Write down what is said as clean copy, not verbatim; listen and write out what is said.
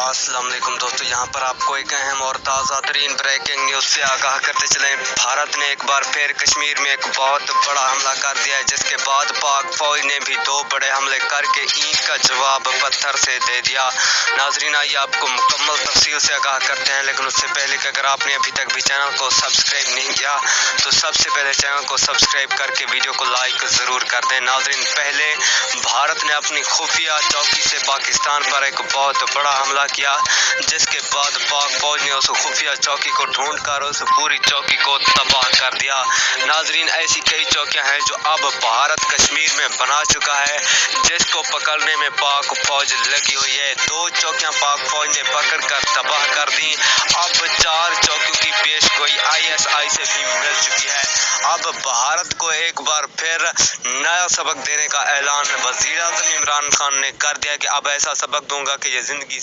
अस्सलाम वालेकुम दोस्तों, यहाँ पर आपको एक अहम और ताज़ा तरीन ब्रेकिंग न्यूज़ से आगाह करते चलें। भारत ने एक बार फिर कश्मीर में एक बहुत बड़ा हमला कर दिया है, जिसके बाद पाक फौज ने भी 2 बड़े हमले करके ईंट का जवाब पत्थर से दे दिया। नाजरीन, आइए आपको मुकम्मल तफसील से आगाह करते हैं, लेकिन उससे पहले कि अगर आपने अभी तक भी चैनल को सब्सक्राइब नहीं किया तो सबसे पहले चैनल को सब्सक्राइब करके वीडियो को लाइक ज़रूर कर दें। नाजरीन, पहले भारत ने अपनी खुफिया चौकी से पाकिस्तान पर एक बहुत बड़ा हमला किया, जिसके बाद पाक फौज ने उस खुफिया चौकी को ढूंढकर उस पूरी चौकी को तबाह कर दिया। नाजरीन, ऐसी कई चौकियां हैं जो अब भारत कश्मीर में बना चुका है, जिसको पकड़ने में पाक फौज लगी हुई है। 2 चौकियां पाक फौज ने पकड़कर तबाह कर दी। अब 4 चौकियों की पेशगोई ISI से भी मिल चुकी है। अब भारत को एक बार फिर नया सबक देने का ऐलान वज़ीर-ए-आज़म इमरान खान ने कर दिया कि अब ऐसा सबक दूंगा कि ये जिंदगी